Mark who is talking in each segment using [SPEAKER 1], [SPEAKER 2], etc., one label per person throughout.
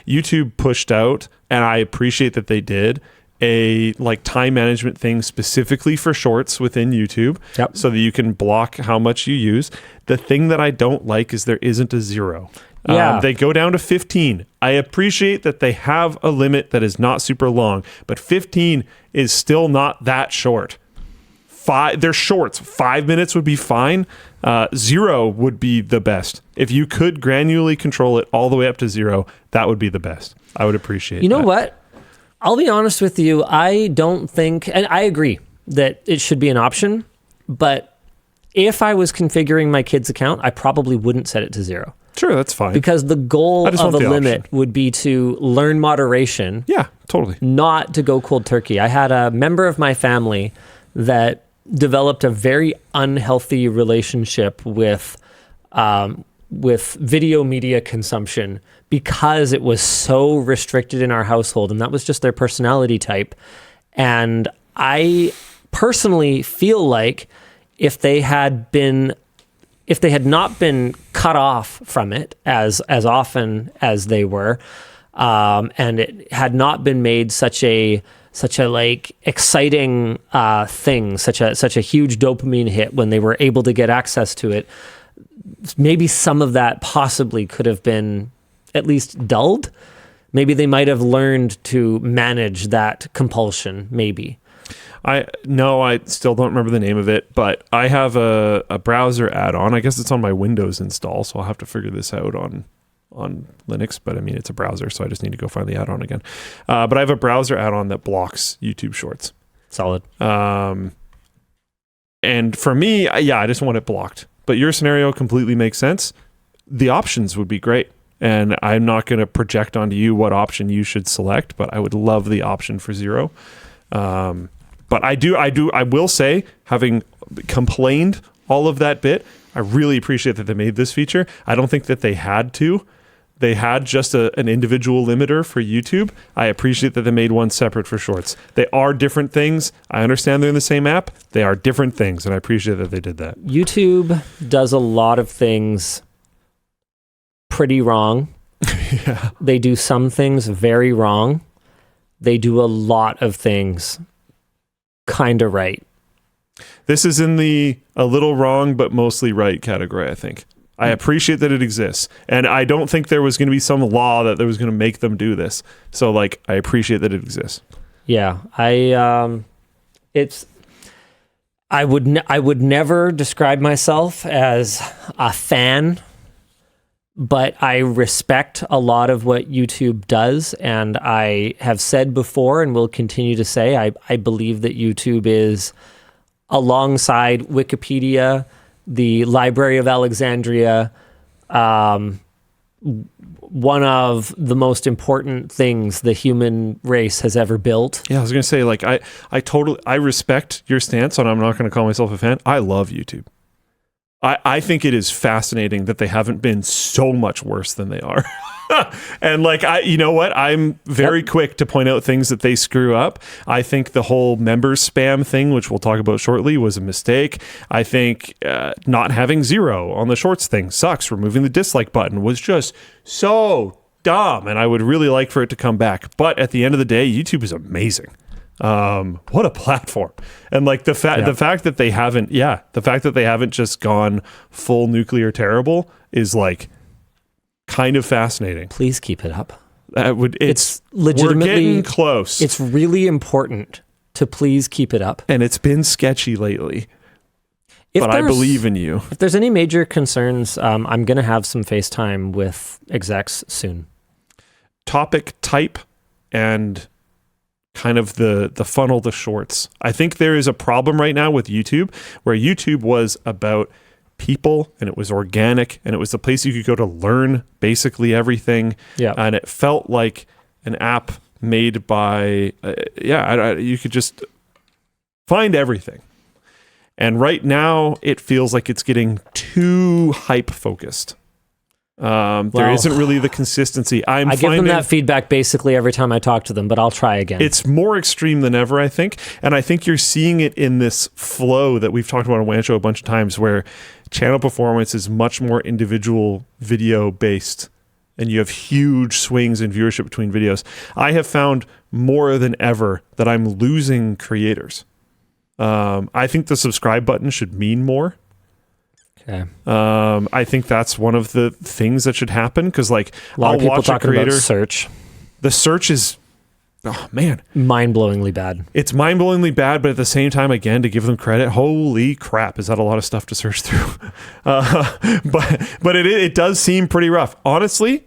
[SPEAKER 1] YouTube pushed out, and I appreciate that they did, a like time management thing specifically for shorts within YouTube, so that you can block how much you use. The thing that I don't like is there isn't a 0. They go down to 15. I appreciate that they have a limit that is not super long, but 15 is still not that short. They're shorts. 5 minutes would be fine. 0 would be the best. If you could granularly control it all the way up to 0, that would be the best. I would appreciate that.
[SPEAKER 2] You know what? I'll be honest with you. I don't think, and I agree that it should be an option, but if I was configuring my kid's account, I probably wouldn't set it to 0.
[SPEAKER 1] Sure, that's fine.
[SPEAKER 2] Because the goal of a limit would be to learn moderation.
[SPEAKER 1] Yeah, totally.
[SPEAKER 2] Not to go cold turkey. I had a member of my family that developed a very unhealthy relationship with video media consumption because it was so restricted in our household, and that was just their personality type. And I personally feel like if they had not been cut off from it as often as they were, and it had not been made such a like exciting thing, such a huge dopamine hit when they were able to get access to it, maybe some of that possibly could have been at least dulled. Maybe they might have learned to manage that compulsion, maybe.
[SPEAKER 1] I still don't remember the name of it, but I have a browser add-on. I guess it's on my Windows install, so I'll have to figure this out on Linux, but I mean, it's a browser, so I just need to go find the add-on again. But I have a browser add-on that blocks YouTube Shorts.
[SPEAKER 2] Solid.
[SPEAKER 1] And for me, I just want it blocked. But your scenario completely makes sense. The options would be great. And I'm not going to project onto you what option you should select, but I would love the option for 0. But I will say, having complained all of that bit, I really appreciate that they made this feature. I don't think that they had to. They had just an individual limiter for YouTube. I appreciate that they made one separate for Shorts. They are different things. I understand they're in the same app. They are different things, and I appreciate that they did that.
[SPEAKER 2] YouTube does a lot of things pretty wrong.
[SPEAKER 1] Yeah.
[SPEAKER 2] They do some things very wrong. They do a lot of things kind of right.
[SPEAKER 1] This is in the a little wrong but mostly right category, I think. I appreciate that it exists, and I don't think there was going to be some law that was going to make them do this. So, like, I appreciate that it exists.
[SPEAKER 2] Yeah, I would never describe myself as a fan, but I respect a lot of what YouTube does, and I have said before and will continue to say I believe that YouTube is, alongside Wikipedia, the Library of Alexandria, one of the most important things the human race has ever built.
[SPEAKER 1] Yeah, I was going to say, like, I respect your stance on I'm not going to call myself a fan. I love YouTube. I think it is fascinating that they haven't been so much worse than they are. And like, you know what? I'm very quick to point out things that they screw up. I think the whole members spam thing, which we'll talk about shortly, was a mistake. I think not having 0 on the Shorts thing sucks. Removing the dislike button was just so dumb, and I would really like for it to come back. But at the end of the day, YouTube is amazing. What a platform. And like the fact that they haven't just gone full nuclear terrible is like kind of fascinating.
[SPEAKER 2] Please keep it up.
[SPEAKER 1] It's
[SPEAKER 2] legitimately,
[SPEAKER 1] we're getting close.
[SPEAKER 2] It's really important to please keep it up.
[SPEAKER 1] And it's been sketchy lately. But I believe in you.
[SPEAKER 2] If there's any major concerns, I'm going to have some FaceTime with execs soon.
[SPEAKER 1] Topic type and kind of the funnel to Shorts. I think there is a problem right now with YouTube where YouTube was about people and it was organic and it was the place you could go to learn basically everything.
[SPEAKER 2] Yeah.
[SPEAKER 1] And it felt like an app made by, you could just find everything. And right now it feels like it's getting too hype focused. There isn't really the consistency. I give them that
[SPEAKER 2] feedback basically every time I talk to them, but I'll try again.
[SPEAKER 1] It's more extreme than ever, I think. And I think you're seeing it in this flow that we've talked about on WAN Show a bunch of times where channel performance is much more individual video based and you have huge swings in viewership between videos, I have found more than ever that I'm losing creators. I think the subscribe button should mean more.
[SPEAKER 2] Okay.
[SPEAKER 1] I think that's one of the things that should happen, because like
[SPEAKER 2] A lot
[SPEAKER 1] I'll
[SPEAKER 2] of people
[SPEAKER 1] watch a
[SPEAKER 2] talking
[SPEAKER 1] creator.
[SPEAKER 2] about search.
[SPEAKER 1] The search is, oh man,
[SPEAKER 2] Mind-blowingly bad.
[SPEAKER 1] it's mind-blowingly bad, but at the same time, again, to give them credit, holy crap, is that a lot of stuff to search through? But it does seem pretty rough. Honestly,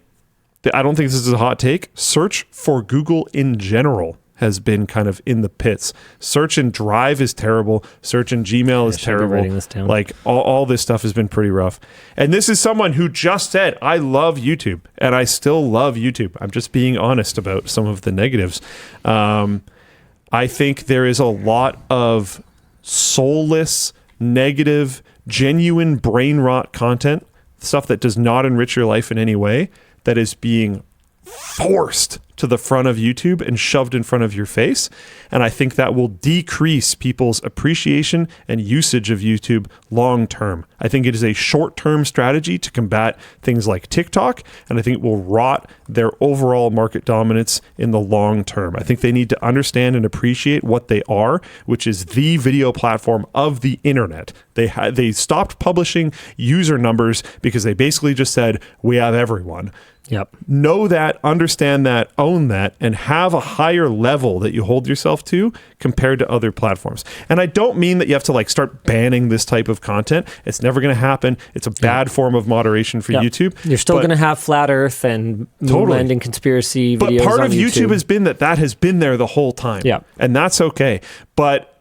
[SPEAKER 1] I don't think this is a hot take. Search for Google in general has been kind of in the pits. Search in Drive is terrible. Search in Gmail is
[SPEAKER 2] I should be writing
[SPEAKER 1] terrible.
[SPEAKER 2] this down.
[SPEAKER 1] Like all this stuff has been pretty rough. And this is someone who just said, I love YouTube, and I still love YouTube. I'm just being honest about some of the negatives. I think there is a lot of soulless, negative, genuine brain rot content, stuff that does not enrich your life in any way, that is being forced to the front of YouTube and shoved in front of your face. And I think that will decrease people's appreciation and usage of YouTube long term. I think it is a short-term strategy to combat things like TikTok, and I think it will rot their overall market dominance in the long term. I think they need to understand and appreciate what they are, which is the video platform of the internet. They stopped publishing user numbers because they basically just said, we have everyone.
[SPEAKER 2] Yep.
[SPEAKER 1] Know that, understand that, own that, and have a higher level that you hold yourself to compared to other platforms. And I don't mean that you have to like start banning this type of content. It's never going to happen. It's a bad form of moderation for YouTube.
[SPEAKER 2] You're still going to have flat Earth and moon landing conspiracy videos.
[SPEAKER 1] But part
[SPEAKER 2] on
[SPEAKER 1] of YouTube has been that has been there the whole time.
[SPEAKER 2] Yeah.
[SPEAKER 1] And that's okay. But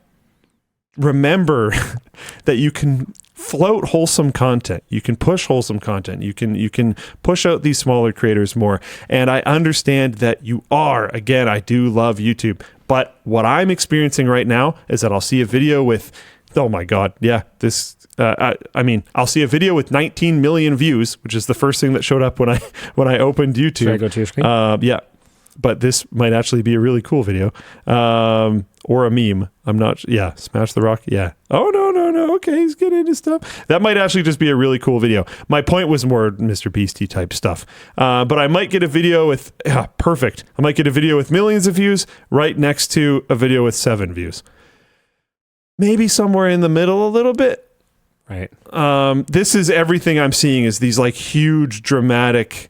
[SPEAKER 1] remember that you can float wholesome content. You can push wholesome content. You can push out these smaller creators more. And I understand that you are, again, I do love YouTube. But what I'm experiencing right now is that I'll see a video with, oh my God, yeah, this, I'll see a video with 19 million views, which is the first thing that showed up when I opened YouTube.
[SPEAKER 2] Should I go to your screen?
[SPEAKER 1] Yeah. But this might actually be a really cool video. Or a meme. I'm not, Smash the Rock. Yeah. Oh, no. Okay, he's getting into stuff. That might actually just be a really cool video. My point was more Mr. Beastie type stuff. But I might get a video with, perfect. I might get a video with millions of views right next to a video with 7 views. Maybe somewhere in the middle a little bit.
[SPEAKER 2] Right.
[SPEAKER 1] This is everything I'm seeing is these like huge dramatic,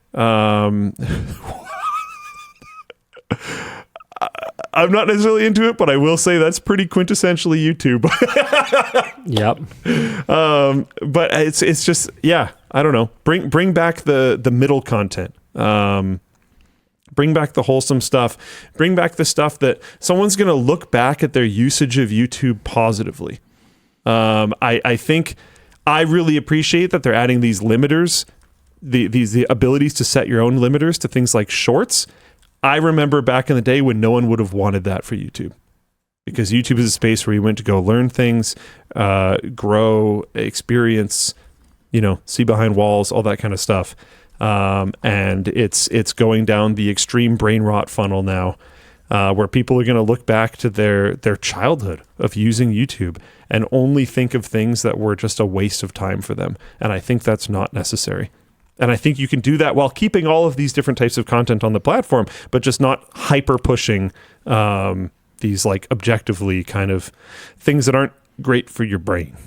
[SPEAKER 1] I'm not necessarily into it, but I will say that's pretty quintessentially YouTube.
[SPEAKER 2] Yep.
[SPEAKER 1] But it's just, I don't know. Bring back the middle content. Bring back the wholesome stuff. Bring back the stuff that someone's going to look back at their usage of YouTube positively. I think I really appreciate that they're adding these limiters, the abilities to set your own limiters to things like shorts. I remember back in the day when no one would have wanted that for YouTube, because YouTube is a space where you went to go learn things, grow, experience, see behind walls, all that kind of stuff. And it's going down the extreme brain rot funnel now, where people are going to look back to their childhood of using YouTube and only think of things that were just a waste of time for them. And I think that's not necessary. And I think you can do that while keeping all of these different types of content on the platform, but just not hyper pushing these like objectively kind of things that aren't great for your brain.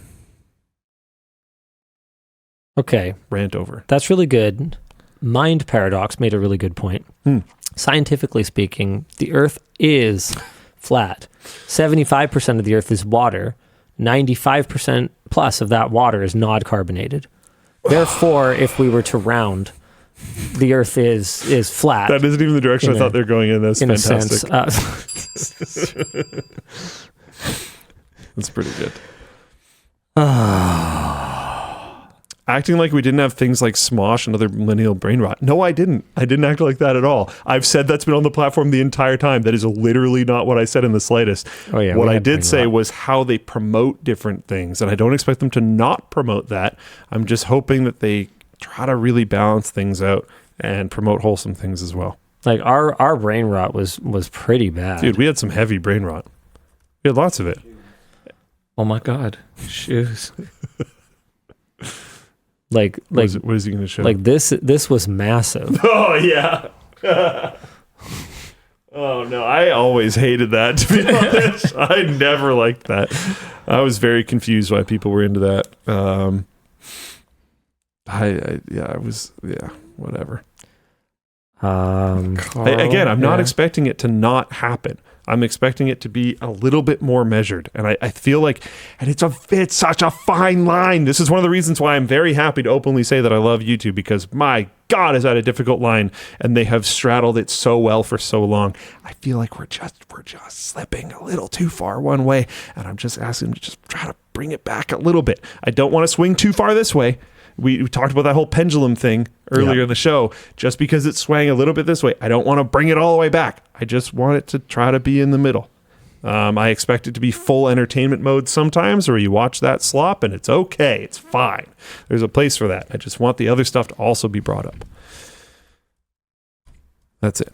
[SPEAKER 2] Okay.
[SPEAKER 1] Rant over.
[SPEAKER 2] That's really good. Mind Paradox made a really good point. Scientifically speaking, the Earth is flat. 75% of the Earth is water. 95% plus of that water is non-carbonated. Therefore, if we were to round, the Earth is flat.
[SPEAKER 1] That isn't even the direction I thought they're going in. That's fantastic. That's pretty good. Acting like we didn't have things like Smosh and other millennial brain rot. No, I didn't. I didn't act like that at all. I've said that's been on the platform the entire time. That is literally not what I said in the slightest.
[SPEAKER 2] Oh, yeah,
[SPEAKER 1] what I did say was how they promote different things, and I don't expect them to not promote that. I'm just hoping that they try to really balance things out and promote wholesome things as well.
[SPEAKER 2] Like our brain rot was pretty bad.
[SPEAKER 1] Dude, we had some heavy brain rot. We had lots of it.
[SPEAKER 2] Oh my God. Shoes. Like
[SPEAKER 1] what is he going to show?
[SPEAKER 2] like this was massive.
[SPEAKER 1] Oh yeah. Oh no, I always hated that, to be honest. I never liked that. I was very confused why people were into that. Whatever. Again, I'm not expecting it to not happen. I'm expecting it to be a little bit more measured. And I feel like, and it's such a fine line. This is one of the reasons why I'm very happy to openly say that I love YouTube, because my God, is that a difficult line, and they have straddled it so well for so long. I feel like we're just slipping a little too far one way, and I'm just asking them to just try to bring it back a little bit. I don't want to swing too far this way. We talked about that whole pendulum thing earlier in the show. Just because it's swaying a little bit this way, I don't want to bring it all the way back. I just want it to try to be in the middle. I expect it to be full entertainment mode sometimes, or you watch that slop and it's okay. It's fine. There's a place for that. I just want the other stuff to also be brought up. That's it.